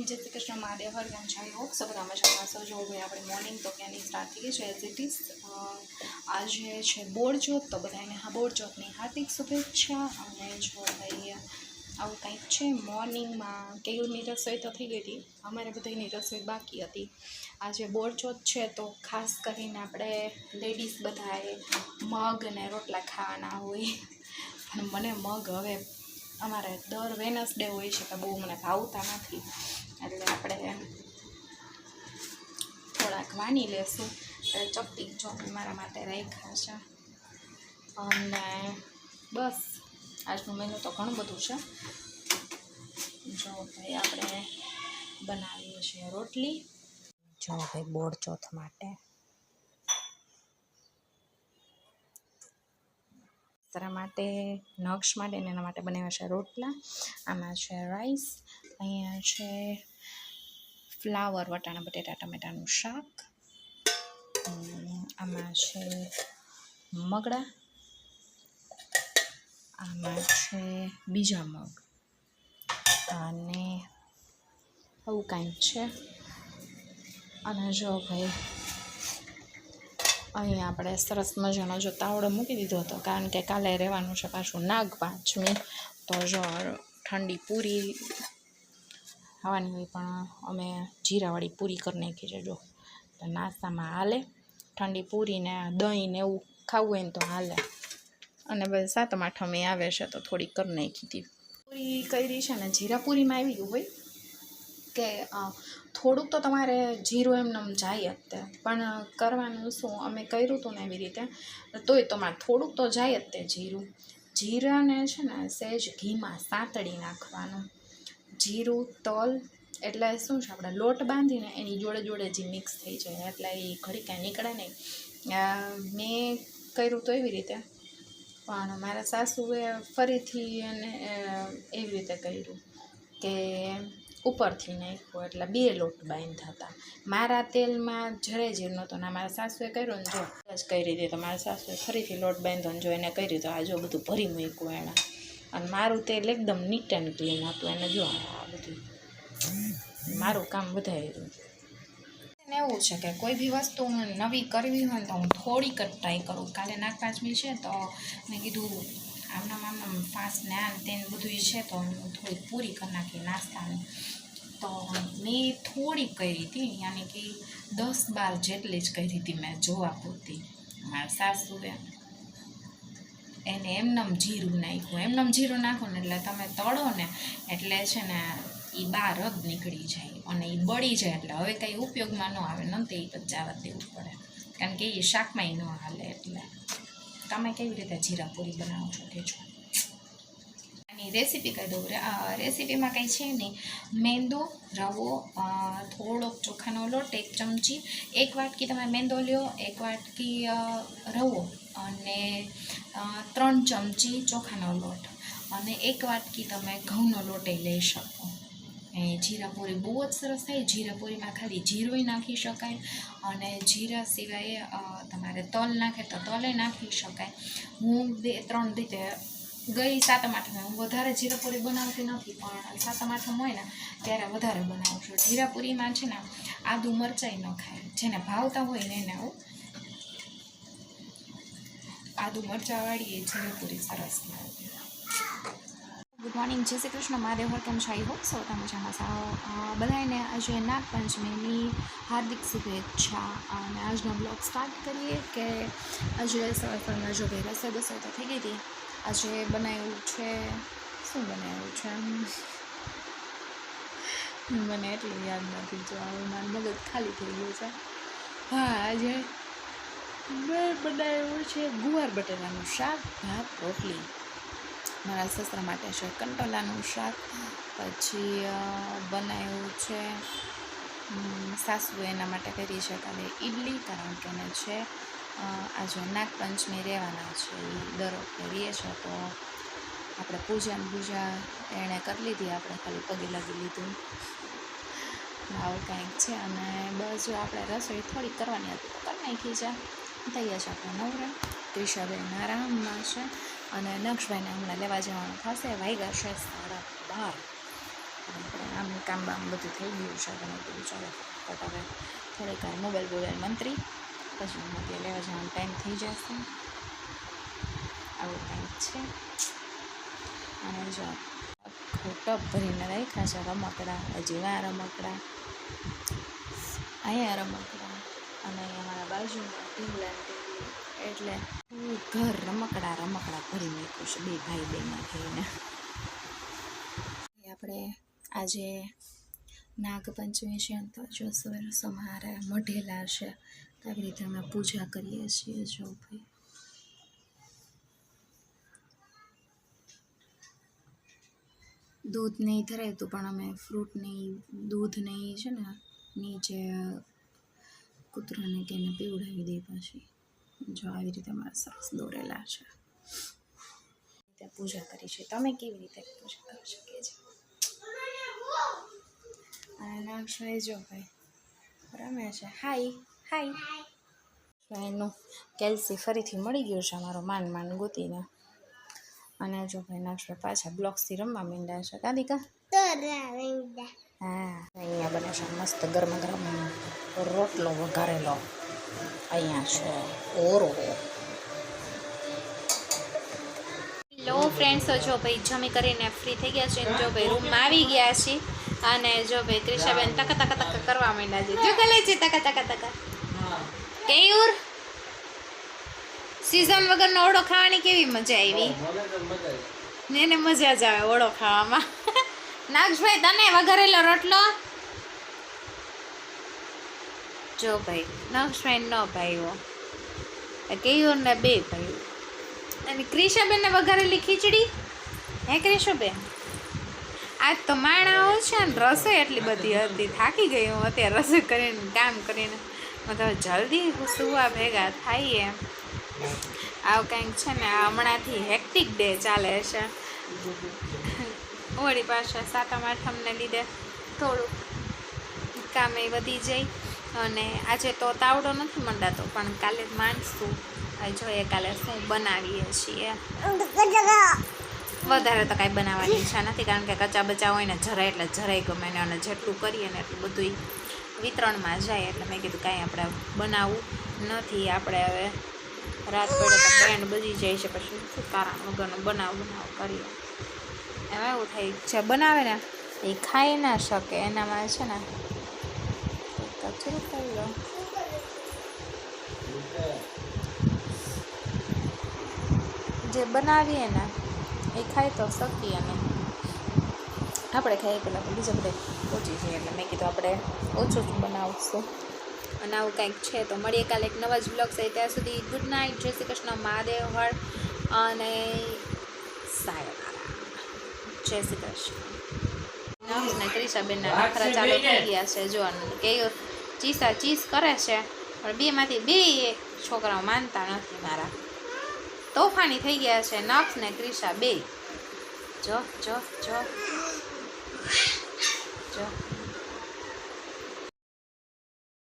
Morning, જય શ્રી કૃષ્ણ, મહાદેવ હર ગામ છાઈ hope सब બધા મજામાં છો। જો ભાઈ આપણે મોર્નિંગ તો ક્યાંની સ્ટાર્ટ થઈ ગઈ છે એઝ ઇટ ઇઝ। આજે છે બોરચોથ, તો બધાને હા બોરચોથની હાર્દિક શુભેચ્છા। અને જો ભાઈ આવું કંઈક છે મોર્નિંગમાં કેયુરની રસોઈ તો થઈ ગઈ હતી, અમારે બધાની રસોઈ બાકી હતી। આજે બોરચોથ છે તો ખાસ કરીને આપણે લેડીઝ બધાએ મગ અને રોટલા ખાવાના હોય, પણ મને મગ હવે અમારે દર વેનસડે હોય છે કે બહુ મને ભાવતા નથી, એટલે આપણે થોડાક વાની લેશું। એટલે ચપટી જો મારા માટે રાખ્યા છે, અને બસ આજનું મેનુ તો ઘણું બધું છે। જો ભાઈ આપણે બનાવીએ છીએ રોટલી। જો ભાઈ બોરચોથ માટે તારા માટે નક્ષ માટે ને એના માટે બનાવ્યા છે રોટલા। આમાં છે રાઈસ, અહીંયા છે ફ્લાવર વટાણા બટેટા ટમેટાનું શાક, આમાં છે મગડા, આમાં છે બીજા મગ, અને આવું કાંઈક છે। અને જો ભાઈ અહીં આપણે સરસ મજાનો જો તાવડો મૂકી દીધો હતો, કારણ કે કાલે રહેવાનું છે પાછું નાગપાંચમી, તો જો ઠંડી પૂરી ખાવાની હોય, પણ અમે જીરાવાળી પૂરી કરી નાખી છે। જો તો નાસ્તામાં હાલે, ઠંડી પૂરીને દહીં ને એવું ખાવું હોય ને તો હાલે। અને બસ સાતમ આઠમ આવે છે તો થોડી કરી નાખી હતી પૂરી કરી છે ને। જીરાપૂરીમાં આવી ગયું હોય કે થોડુંક તો તમારે જીરું એમને જાય જ તે, પણ કરવાનું શું, અમે કર્યું હતું ને એવી રીતે, તોય તમારે થોડુંક તો જાય જ તે જીરું। જીરાને છે ને સહેજ ઘીમાં સાંતળી નાખવાનું, જીરું તલ, એટલે શું છે આપણે લોટ બાંધીને એની જોડે જોડે જે મિક્સ થઈ જાય, એટલે એ ઘડી કાંઈ નીકળે નહીં। મેં કર્યું તો એવી રીતે, પણ મારા સાસુએ ફરીથી અને એવી રીતે કર્યું કે ઉપરથી નાખ્યું, એટલે બે લોટ બાંધ્યા હતા। મારા તેલમાં જરાય જીરું નહોતું, ના મારા સાસુએ કર્યું ને જો જ કરી હતી, તો મારા સાસુએ ફરીથી લોટ બાંધ્યો ને જો એને કર્યું તો આ જો બધું ભરી મૂક્યું એણે, અને મારું તેલ એકદમ નીટ એન્ડ ક્લીન હતું, એને જો આ બધું મારું કામ વધાર્યું। એવું છે કે કોઈ બી વસ્તુ નવી કરવી હોય ને તો હું થોડીક જ ટ્રાય કરું। કાલે નાગપાંચમી છે તો મેં કીધું આમનામ ફાસ્ટ ને આ તેને બધું છે તો થોડીક પૂરી કરી નાખી નાસ્તાની, તો મેં થોડીક કરી હતી, યાની કે 10-12 જેટલી જ કરી હતી મેં જોવા પૂરતી। મારા સાસુએ એને એમનેમ જીરું નાખ્યું, એમનેમ જીરું નાખો ને એટલે તમે તળો ને એટલે છે ને એ બહાર જ નીકળી જાય, અને એ બળી જાય, એટલે હવે કંઈ ઉપયોગમાં ન આવે, ન તે પચાવવા દેવું પડે, કારણ કે એ શાકમાંય ન હાલે। એટલે તમે કેવી રીતે જીરાપૂરી બનાવો છો કહેજો। આની રેસીપી કહી દઉં, રેસીપીમાં કંઈ છે નહીં, મેંદો, રવો, થોડોક ચોખાનો લોટ 1 ચમચી, 1 વાટકી તમે મેંદો લ્યો, 1 વાટકી રવો, અને 3 ચમચી ચોખાનો લોટ, અને 1 વાટકી તમે ઘઉંનો લોટ લઈ શકો। એ જીરાપૂરી બહુ જ સરસ થાય। જીરાપૂરીમાં ખાલી જીરું નાખી શકાય, અને જીરા સિવાય તમારે તલ નાખે તો તલે નાખી શકાય। હું 2-3 રીતે ગઈ સાતમ આઠમે હું વધારે જીરાપૂરી બનાવતી નથી, પણ સાતમ આઠમ હોય ને ત્યારે વધારે બનાવું છું। જીરાપૂરીમાં છે ને આદુ મરચાંય ન ખાય, જેને ભાવતા હોય ને એને આદુ મરચાંવાળી એ જીરાપૂરી સરસ લાગે। ગુડ મોર્નિંગ, જય શ્રી કૃષ્ણ, મહાદેવ હર કેમ છો? આઈ હોપ સો તમે મજામાં છો। બધાને આજે નાગપંચમીની હાર્દિક શુભેચ્છા। અને આજનો બ્લોગ સ્ટાર્ટ કરીએ કે આજે સવારમાં જો ભાઈ રસોઈ બસોઈ તો થઈ ગઈ હતી। આજે બનાવ્યું છે, શું બનાવ્યું છે મને એટલું યાદ નથી, જો હવે મારું મગજ ખાલી થઈ ગયું છે। હા, આજે મેં બનાવ્યું છે ગુવાર બટેટાનું શાક, ભાત, રોટલી। મારા સસરા માટે છે કંટોલાનું શાક, પછી બનાવ્યું છે સાસુ એના માટે કરી છે કાલે ઇડલી, કારણ કે એને છે આજે નાગપંચમી રહેવાના છે, એ દર વખતે રહે છે, તો આપણે પૂજા એણે કરી લીધી, આપણે ખાલી પગે લાગી લીધું, આવું કાંઈક છે। અને બસ જો આપણે રસોઈ થોડી કરવાની હતી તો કરી નાખી છે, થઈ ગયા છે આપણે નવરા। ત્રિશાબેન આરામમાં છે, અને નક્ષભાઈને હમણાં લેવા જવાનું થશે, વાગ્યા છે 12:30, આમ કામ બામ બધું થઈ ગયું છે તો મેં કીધું ચાલો ફટાફટ હવે થોડીક વાર મોબાઈલ મંત્રી પછી ત્યાં લેવા જવાનો ટાઈમ થઈ જશે. આવું કંઈક છે. અને જો ટપ ભરીને રાખ્યા છે રમકડા, હજી વા રમકડા, અહીંયા રમકડા અને અમારા બાજુમાં ઢીંગલા એટલે ઘર રમકડા ભરી નાખ્યું છે બે ભાઈ બહેનના થઈને. આપણે આજે નાગપંચમી છે તો જો સવારે મઢેલા છે તો આવી રીતે અમે પૂજા કરીએ છીએ. જો ભાઈ દૂધ નહીં ધરાવતું પણ અમે ફ્રૂટ નહીં દૂધ નહીં છે ને નીચે કૂતરાને કે એને પીવડાવી દઈએ. પછી જો આવી રીતે અમારા સરસ દોરેલા છે. ત્યાં પૂજા કરી છે. તમે કેવી રીતે પૂજા કરી શકીએ છીએ? અને નાગભાઈ જો ભાઈ રમે છે. હાય એનું કેલ્સી ફરીથી મળી ગયું છે અમારો માન ગોતીને. અને જો ભાઈ નાગભાઈ પાછા બ્લોક્સથી રમવા માંડ્યા છે. કાદિકા હા અહીંયા બને છે મસ્ત ગરમ રોટલો વઘારેલો. અહીંયા છે ઓરો. હેલો ફ્રેન્ડ્સો, જો ભાઈ જમી કરીને ફ્રી થઈ ગયા છે. જો ભાઈ રૂમમાં આવી ગયા છે અને જો ભાઈ ક્રિશાબેન તક કરવા માંડ્યા છે. જો ગલે છે તક કેયુર સીઝન વગરનો ઓળો ખાવાની કેવી મજા આવી? ને મજા જ આવે ઓળો ખાવામાં. નાગભાઈ તને વઘારેલો રોટલો જો ભાઈ નાગભાઈ ન ભાઈઓ કેયુર ને બે ભાઈઓ અને ક્રિશાબેન ને વઘારેલી ખીચડી. હે ક્રિશાબેન આજ તો માણાઓ છે ને રસોઈ એટલી બધી હતી, થાકી ગઈ હું અત્યારે રસોઈ કરીને કામ કરીને. મતલબ જલ્દી સુવા ભેગા થાય એમ. આવું કંઈક છે ને હમણાંથી હેક્ટિક ડે ચાલે છે. વળી પાછા સાતમ આઠમને લીધે થોડું કામે વધી જાય. અને આજે તો તાવડો નથી મંડાતો પણ કાલે જ માંડશું. જોઈએ કાલે શું બનાવીએ છીએ. વધારે તો કાંઈ બનાવવાની ઈચ્છા નથી કારણ કે કચા બચા હોય ને જરાય ગમે ને અને જેટલું કરીએ ને એટલું બધું વિતરણમાં જાય. એટલે મેં કીધું કાંઈ આપણે બનાવવું નથી. આપણે હવે રાત પડે તો બેન્ડ બજી જાય છે પછી શું કારણ વગરનું બનાવ કરીએ. એમાં એવું થાય જે બનાવે ને એ ખાઈ ના શકે. એનામાં છે ને કચરું કરી લો. જે બનાવીએ ને એ ખાઈ તો શકીએ અને આપણે ખાઈએ પેલા બીજા બધા ઓછી છીએ. એટલે મેં કીધું આપણે ઓછું જ બનાવશું. અને આવું કંઈક છે તો મળીએ કાલે એક નવા જ બ્લોગ છે. ત્યાં સુધી ગુડ નાઇટ, જય શ્રી કૃષ્ણ, મહાદેવ હર અને સાયનારા. જય શ્રી કૃષ્ણ. ને ક્રિશાબેનના નખરા ચાલુ થઈ ગયા છે. જો કે ચીસ કરે છે પણ બેમાંથી બે છોકરાઓ માનતા નથી. મારા તોફાની થઈ ગયા છે નક્ષ ને ક્રિશા બે. જો